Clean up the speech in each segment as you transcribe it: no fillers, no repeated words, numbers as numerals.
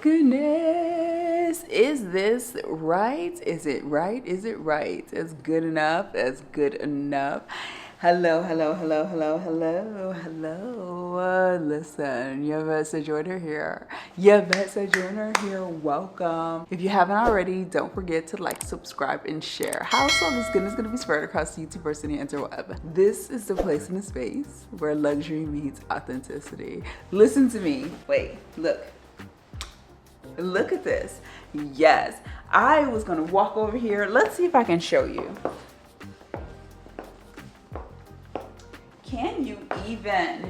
goodness. Is this right? Is it right? Is it right? That's good enough. That's good enough. Hello, hello, hello, hello, hello, hello. Listen, your vet sojourner here. Your vet sojourner here. Welcome. If you haven't already, don't forget to like, subscribe, and share. How so this goodness is going to be spread across the YouTubeverse and the interweb. This is the place in the space where luxury meets authenticity. Listen to me. Wait, look. Look at this. Yes, I was going to walk over here. Let's see if I can show you. Can you even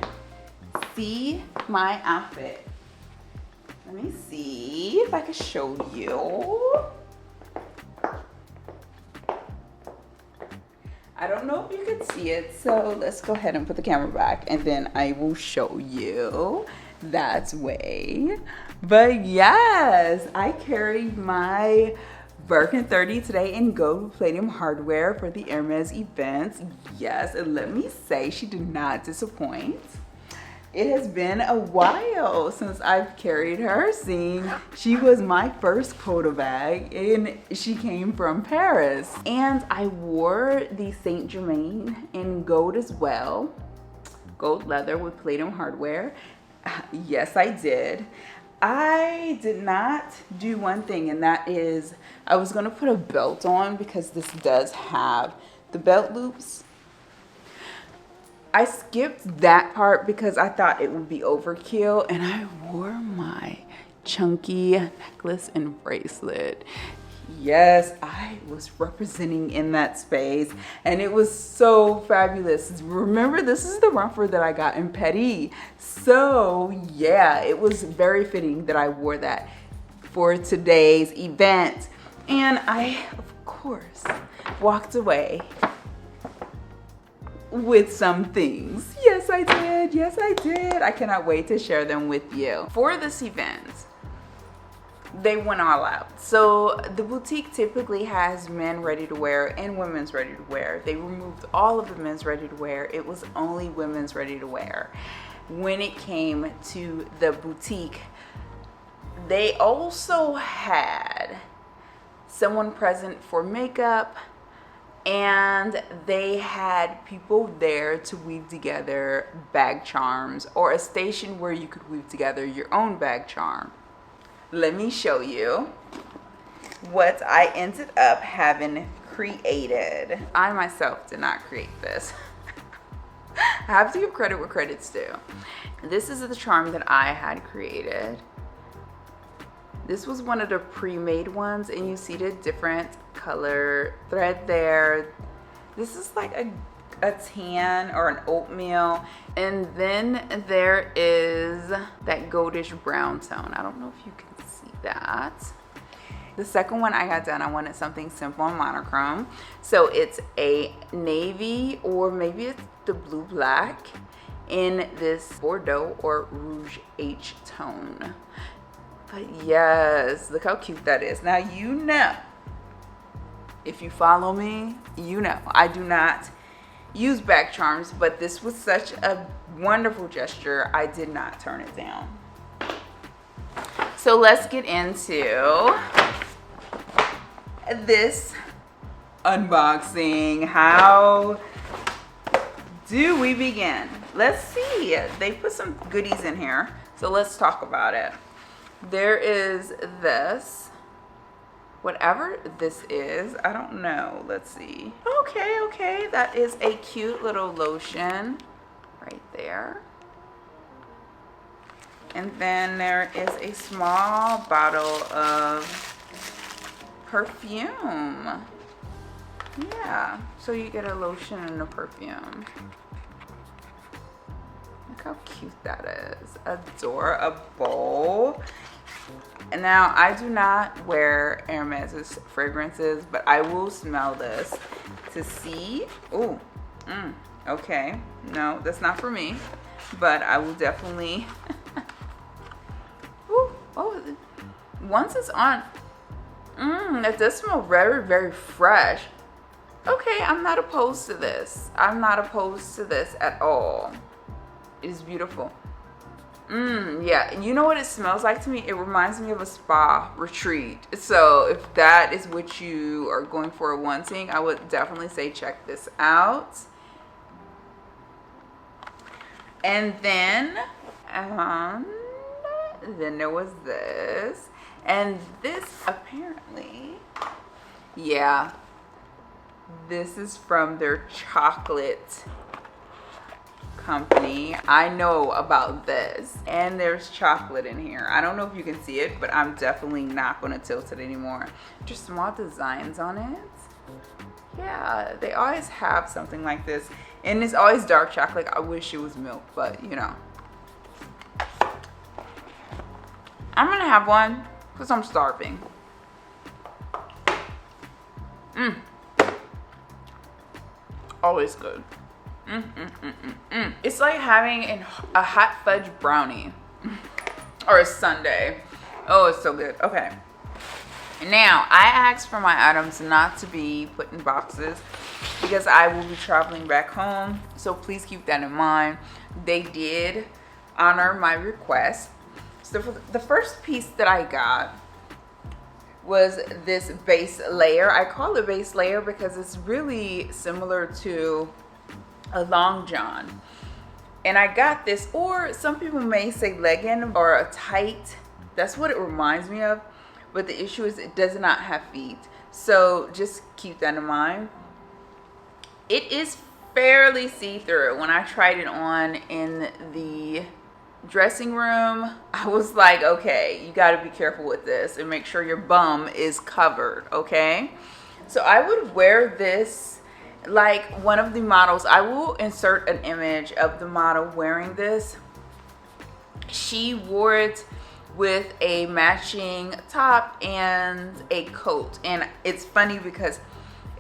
see my outfit? Let me see if I can show you. I don't know if you can see it, so let's go ahead and put the camera back and then I will show you that way. But yes, I carried my Birkin 30 today in gold palladium hardware for the Hermes event. Yes, and let me say she did not disappoint. It has been a while since I've carried her, seeing she was my first quota bag and she came from Paris. And I wore the Saint Germain in gold as well, gold leather with palladium hardware. Yes, I did. I did not do one thing, and that is I was going to put a belt on because this does have the belt loops. I skipped that part because I thought it would be overkill, and I wore my chunky necklace and bracelet. Yes, I was representing in that space and it was so fabulous. Remember, this is the romper that I got in Petit. So yeah, it was very fitting that I wore that for today's event. And I, of course, walked away with some things. Yes, I did. Yes, I did. I cannot wait to share them with you. For this event, they went all out. So the boutique typically has men ready to wear and women's ready to wear. They removed all of the men's ready to wear. It was only women's ready to wear. When it came to the boutique, they also had someone present for makeup, and they had people there to weave together bag charms, or a station where you could weave together your own bag charm. Let me show you what I ended up having created. I myself did not create this. I have to give credit where credit's due. This is the charm that I had created. This was one of the pre-made ones, and you see the different color thread there. This is like a tan or an oatmeal, and then there is that goldish brown tone. I don't know if you can see that. The second one I got done, I wanted something simple and monochrome, so it's a navy, or maybe it's the blue black in this Bordeaux or Rouge H tone. But yes, look how cute that is. Now, you know, if you follow me, you know I do not use bag charms, but this was such a wonderful gesture, I did not turn it down. So let's get into this unboxing. How do we begin? Let's see. They put some goodies in here, so let's talk about it. There is this, whatever this is, I don't know. Let's see. Okay, that is a cute little lotion right there. And then there is a small bottle of perfume. Yeah, so you get a lotion and a perfume. Look how cute that is. Adorable. And now, I do not wear Hermes fragrances, but I will smell this to see. Oh, okay. No, that's not for me, but I will definitely. Once it's on, it does smell very, very fresh. Okay, I'm not opposed to this. I'm not opposed to this at all. It is beautiful. Yeah, you know what it smells like to me? It reminds me of a spa retreat. So if that is what you are going for or wanting, I would definitely say check this out. And then there was this. And this apparently, yeah, this is from their chocolate company. I know about this. And there's chocolate in here. I don't know if you can see it, but I'm definitely not going to tilt it anymore. Just small designs on it. Yeah, they always have something like this. And it's always dark chocolate. I wish it was milk, but you know. I'm going to have one because I'm starving. Always good. It's like having a hot fudge brownie or a sundae. Oh, it's so good. Okay. Now, I asked for my items not to be put in boxes because I will be traveling back home. So please keep that in mind. They did honor my request. So the first piece that I got was this base layer. I call it base layer because it's really similar to a long john. And I got this, or some people may say legging or a tight. That's what it reminds me of. But the issue is it does not have feet. So just keep that in mind. It is fairly see-through. When I tried it on in the dressing room, I was like, okay, you got to be careful with this and make sure your bum is covered, okay? So I would wear this like one of the models. I will insert an image of the model wearing this. She wore it with a matching top and a coat. And it's funny because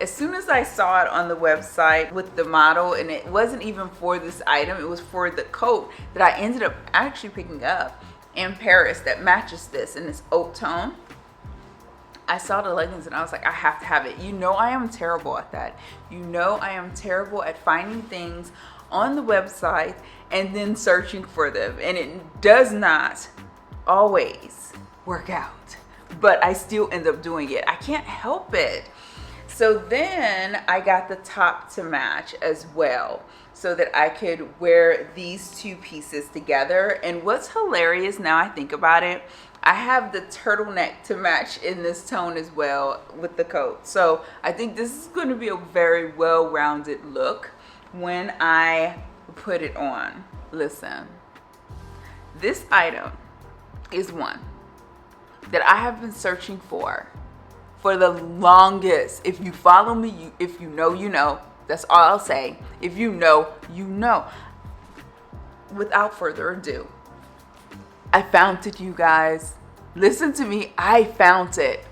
as soon as I saw it on the website with the model, and it wasn't even for this item, it was for the coat that I ended up actually picking up in Paris that matches this in this oak tone. I saw the leggings and I was like, I have to have it. You know I am terrible at that. You know I am terrible at finding things on the website and then searching for them. And it does not always work out, but I still end up doing it. I can't help it. So then I got the top to match as well so that I could wear these two pieces together. And what's hilarious now I think about it, I have the turtleneck to match in this tone as well with the coat. So I think this is going to be a very well-rounded look when I put it on. Listen, this item is one that I have been searching for the longest. If you follow me, if you know, you know. That's all I'll say. If you know, you know. Without further ado, I found it, you guys. Listen to me. I found it.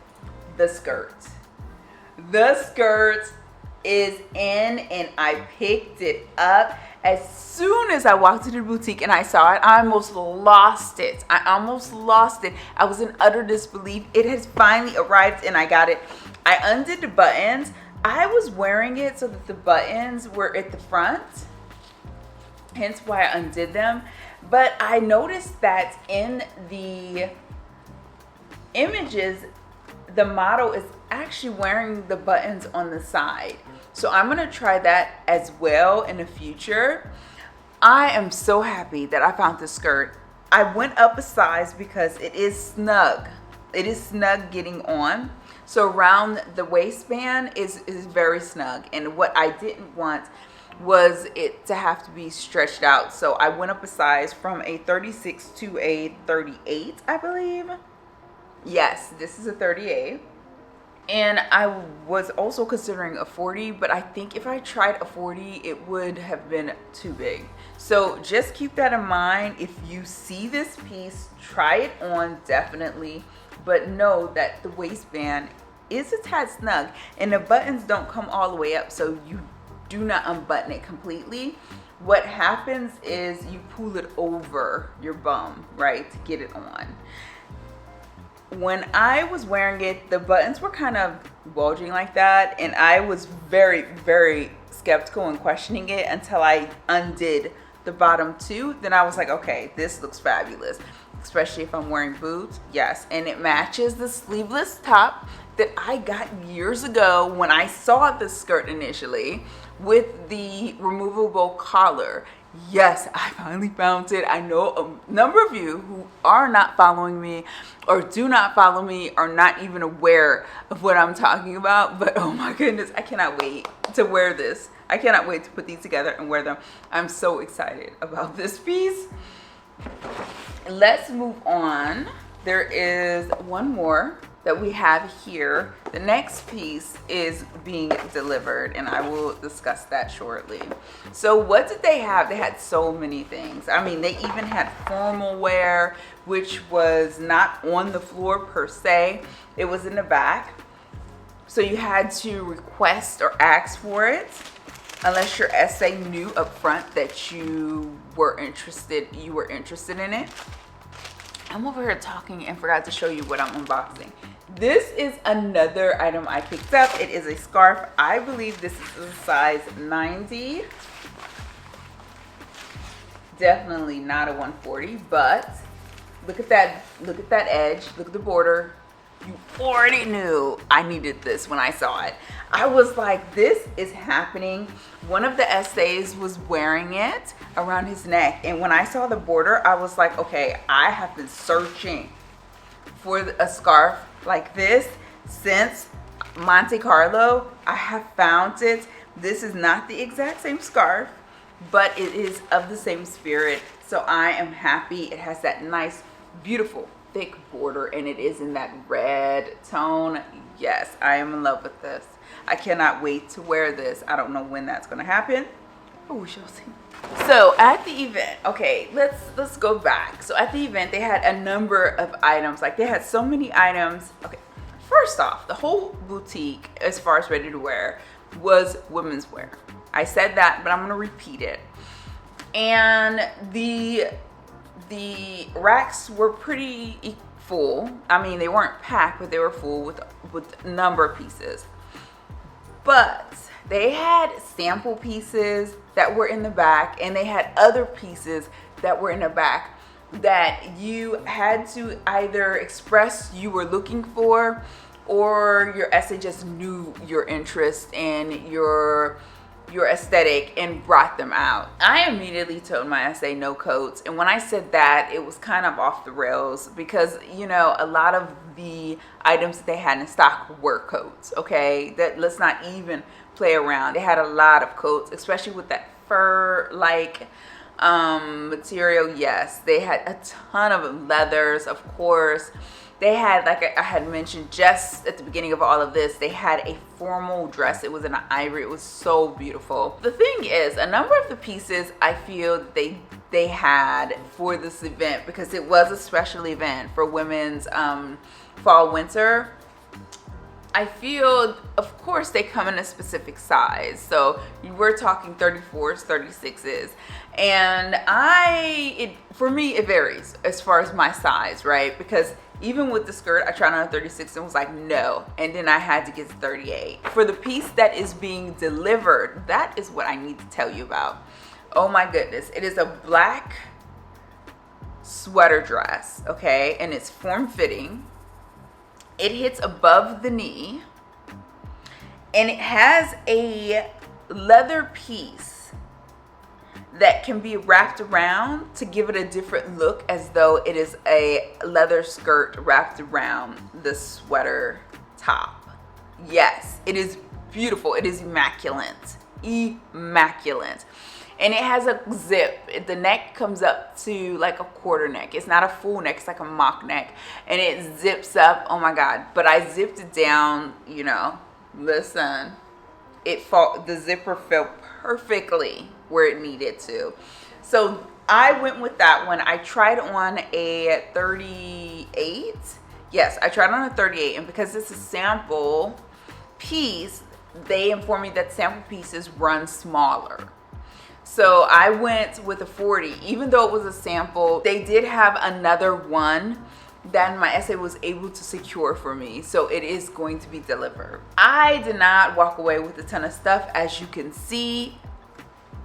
The skirt. The skirt is in and I picked it up. As soon as I walked into the boutique and I saw it, I almost lost it. I was in utter disbelief. It has finally arrived and I got it. I undid the buttons. I was wearing it so that the buttons were at the front, hence why I undid them. But I noticed that in the images, the model is actually wearing the buttons on the side. So I'm going to try that as well in the future. I am so happy that I found this skirt. I went up a size because it is snug. It is snug getting on. So around the waistband is very snug. And what I didn't want was it to have to be stretched out. So I went up a size from a 36 to a 38, I believe. Yes, this is a 38. And I was also considering a 40, but I think if I tried a 40, it would have been too big. So just keep that in mind. If you see this piece, try it on definitely, but know that the waistband is a tad snug and the buttons don't come all the way up, so you do not unbutton it completely. What happens is you pull it over your bum, right, to get it on. When I was wearing it, the buttons were kind of bulging like that, and I was very, very skeptical and questioning it until I undid the bottom too, then I was like, okay, this looks fabulous, especially if I'm wearing boots. Yes, and it matches the sleeveless top that I got years ago when I saw this skirt initially with the removable collar. Yes, I finally found it. I know a number of you who are not following me or do not follow me are not even aware of what I'm talking about, but oh my goodness, I cannot wait to wear this. I cannot wait to put these together and wear them. I'm so excited about this piece. Let's move on. There is one more that we have here. The next piece is being delivered, and I will discuss that shortly. So what did they have? They had so many things. I mean, they even had formal wear, which was not on the floor per se. It was in the back. So you had to request or ask for it, unless your SA knew up front that you were interested in it. I'm over here talking and forgot to show you what I'm unboxing. This is another item I picked up. It is a scarf. I believe this is a size 90. Definitely not a 140, but look at that edge, look at the border. You already knew I needed this when I saw it. I was like, this is happening. One of the SAs was wearing it around his neck, and when I saw the border, I was like, okay, I have been searching for a scarf like this since Monte Carlo. I have found it. This is not the exact same scarf, but it is of the same spirit, so I am happy. It has that nice, beautiful, thick border, and it is in that red tone. Yes, I am in love with this. I cannot wait to wear this. I don't know when that's gonna happen, but we shall see. So at the event, okay, let's go back. So at the event, they had a number of items. Like, they had so many items. Okay, first off, the whole boutique, as far as ready to wear, was women's wear. I said that, but I'm gonna repeat it. And the racks were pretty full. I mean, they weren't packed, but they were full with a number of pieces. But they had sample pieces that were in the back, and they had other pieces that were in the back that you had to either express you were looking for, or your essay just knew your interest and your aesthetic and brought them out. I immediately told my essay no coats, and when I said that, it was kind of off the rails because, you know, a lot of the items that they had in stock were coats. Okay, let's not even play around. They had a lot of coats, especially with that fur like material. Yes, they had a ton of leathers, of course. They had, like I had mentioned just at the beginning of all of this, they had a formal dress. It was in an ivory. It was so beautiful. The thing is, a number of the pieces I feel that they had for this event, because it was a special event for women's fall winter, I feel, of course, they come in a specific size. So you were talking 34s, 36s. And for me, it varies as far as my size, right? Because even with the skirt, I tried on a 36 and was like, no. And then I had to get to 38. For the piece that is being delivered, that is what I need to tell you about. Oh my goodness. It is a black sweater dress, okay? And it's form-fitting. It hits above the knee. And it has a leather piece that can be wrapped around to give it a different look, as though it is a leather skirt wrapped around the sweater top. Yes, it is beautiful. It is immaculate. Immaculate. And it has a zip. The neck comes up to like a quarter neck. It's not a full neck. It's like a mock neck. And it zips up. Oh my God. But I zipped it down, you know. Listen. The zipper fell perfectly where it needed to. So I went with that one. I tried on a 38. Yes, I tried on a 38. And because it's a sample piece, they informed me that sample pieces run smaller. So I went with a 40. Even though it was a sample, they did have another one that my essay was able to secure for me. So it is going to be delivered. I did not walk away with a ton of stuff. As you can see,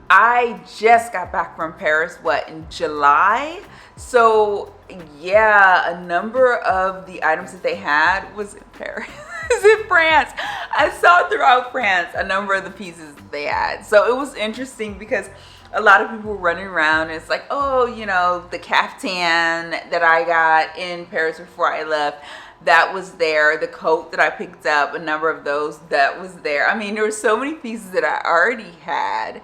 I just got back from Paris, in July? So yeah, a number of the items that they had was in Paris. In France. I saw throughout France a number of the pieces that they had. So it was interesting because a lot of people were running around and it's like, oh, the caftan that I got in Paris before I left, that was there. The coat that I picked up, a number of those, that was there. I mean, there were so many pieces that I already had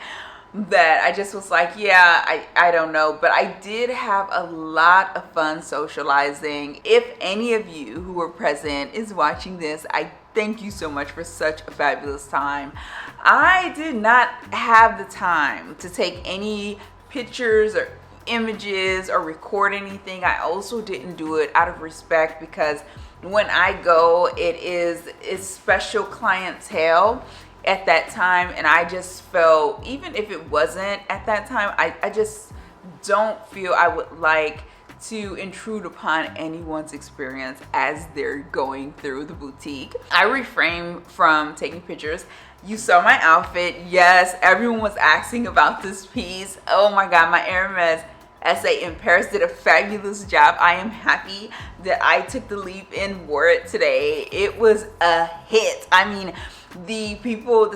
that I just was like, yeah, I don't know. But I did have a lot of fun socializing. If any of you who were present is watching this, I thank you so much for such a fabulous time. I did not have the time to take any pictures or images or record anything. I also didn't do it out of respect because when I go, it's special clientele at that time, and I just felt, even if it wasn't at that time, I just don't feel I would like to intrude upon anyone's experience as they're going through the boutique. I refrained from taking pictures. You saw my outfit. Yes, everyone was asking about this piece. Oh my god, my Hermes SA in Paris did a fabulous job. I am happy that I took the leap and wore it today. It was a hit. I mean, the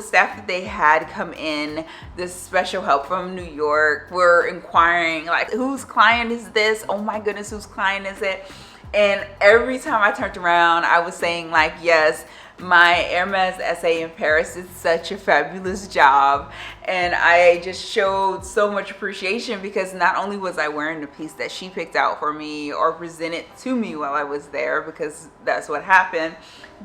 staff that they had come in, this special help from New York, were inquiring like, whose client is this? Oh my goodness, whose client is it? And every time I turned around, I was saying like, yes, my Hermes SA in Paris did such a fabulous job. And I just showed so much appreciation because not only was I wearing the piece that she picked out for me or presented to me while I was there, because that's what happened,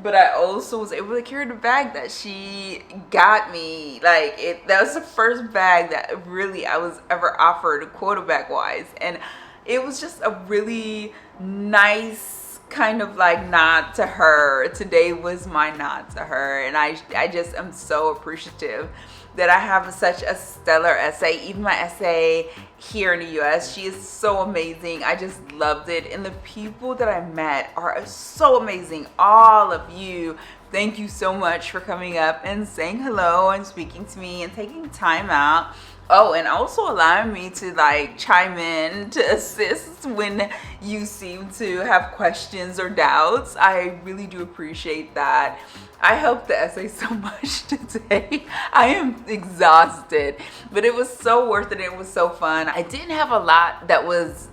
but I also was able to carry the bag that she got me. That was the first bag that really I was ever offered quota bag wise. And it was just a really nice kind of like nod to her. Today was my nod to her, and I just am so appreciative that I have such a stellar SA. Even my SA here in the US, she is so amazing. I just loved it, and the people that I met are so amazing. All of you, thank you so much for coming up and saying hello and speaking to me and taking time out. Oh, and also allowing me to like chime in to assist when you seem to have questions or doubts. I really do appreciate that. I helped the essay so much today. I am exhausted, but it was so worth it. It was so fun. I didn't have a lot that was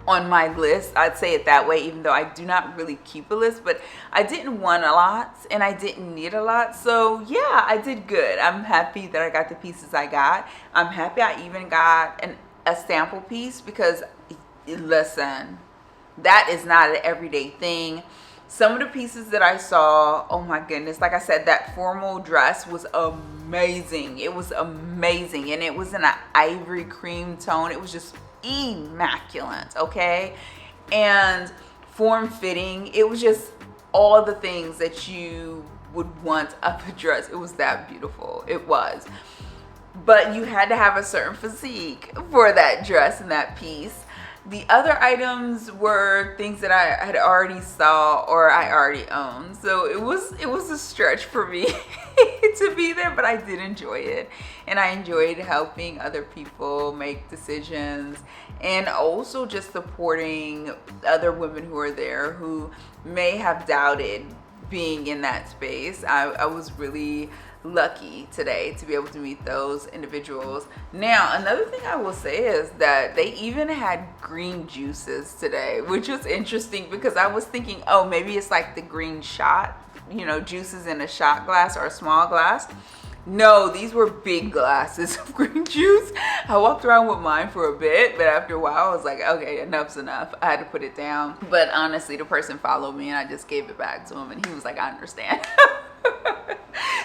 on my list, I'd say it that way, even though I do not really keep a list, but I didn't want a lot and I didn't need a lot. So yeah, I did good. I'm happy that I got the pieces I got. I'm happy I even got a sample piece because listen, that is not an everyday thing. Some of the pieces that I saw, oh my goodness, like I said, that formal dress was amazing. It was amazing, and it was in an ivory cream tone. It was just immaculate, okay? And form-fitting. It was just all the things that you would want of a dress. It was that beautiful. It was. But you had to have a certain physique for that dress and that piece. The other items were things that I had already saw or I already owned. So it was a stretch for me to be there, but I did enjoy it. And I enjoyed helping other people make decisions and also just supporting other women who are there who may have doubted being in that space. I was really lucky today to be able to meet those individuals. Now, another thing I will say is that they even had green juices today, which was interesting because I was thinking, oh, maybe it's like the green shot, juices in a shot glass or a small glass. No, these were big glasses of green juice. I walked around with mine for a bit, but after a while I was like, okay, enough's enough. I had to put it down. But honestly, the person followed me and I just gave it back to him and he was like, I understand.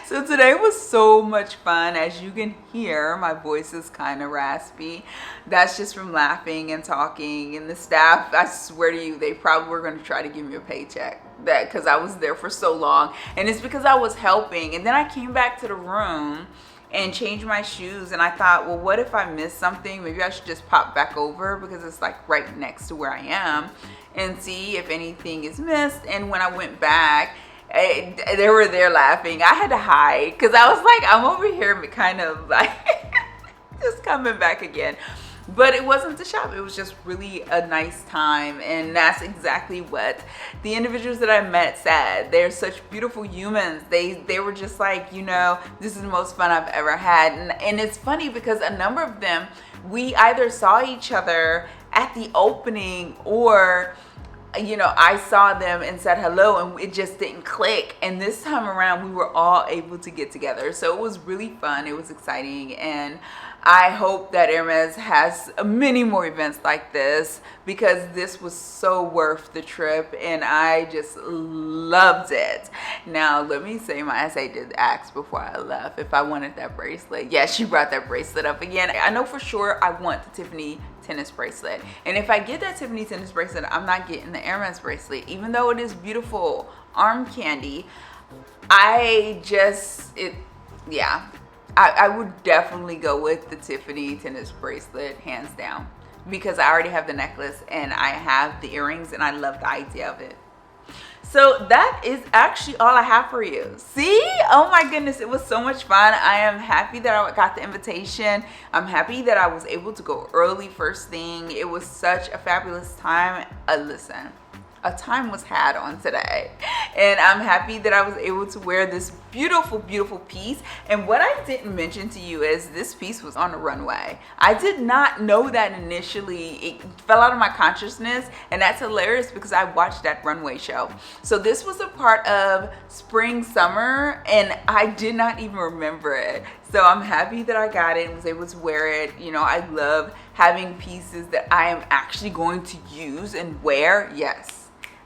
So today was so much fun. As you can hear, my voice is kind of raspy. That's just from laughing and talking. And the staff, I swear to you, they probably were going to try to give me a paycheck because I was there for so long. And it's because I was helping. And then I came back to the room and changed my shoes. And I thought, well, what if I missed something? Maybe I should just pop back over because it's like right next to where I am and see if anything is missed. And when I went back, they were there laughing. I had to hide because I was like, I'm over here kind of like just coming back again. But it wasn't to shop, it was just really a nice time, and that's exactly what the individuals that I met said. They're such beautiful humans. They were just like, you know, this is the most fun I've ever had. And it's funny because a number of them, we either saw each other at the opening, or you know, I saw them and said hello and it just didn't click. And this time around we were all able to get together, so it was really fun, it was exciting, and I hope that Hermes has many more events like this, because this was so worth the trip and I just loved it. Now let me say, my SA did ask before I left if I wanted that bracelet. Yeah, she brought that bracelet up again. I know for sure I want the Tiffany tennis bracelet, and if I get that Tiffany tennis bracelet, I'm not getting the Hermes bracelet, even though it is beautiful arm candy. I would definitely go with the Tiffany tennis bracelet, hands down, because I already have the necklace and I have the earrings and I love the idea of it. So that is actually all I have for you. See? Oh my goodness, it was so much fun. I am happy that I got the invitation. I'm happy that I was able to go early first thing. It was such a fabulous time. Listen, a time was had on today, and I'm happy that I was able to wear this beautiful, beautiful piece. And what I didn't mention to you is this piece was on the runway. I did not know that initially. It fell out of my consciousness, and that's hilarious because I watched that runway show. So this was a part of spring, summer, and I did not even remember it. So I'm happy that I got it and was able to wear it. You know, I love having pieces that I am actually going to use and wear. Yes.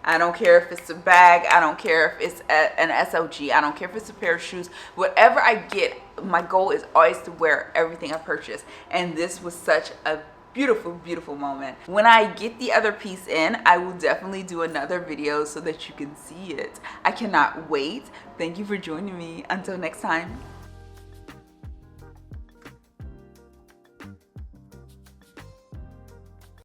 I don't care if it's a bag, I don't care if it's an SLG, I don't care if it's a pair of shoes. Whatever I get, my goal is always to wear everything I purchase. And this was such a beautiful, beautiful moment. When I get the other piece in, I will definitely do another video so that you can see it. I cannot wait. Thank you for joining me. Until next time.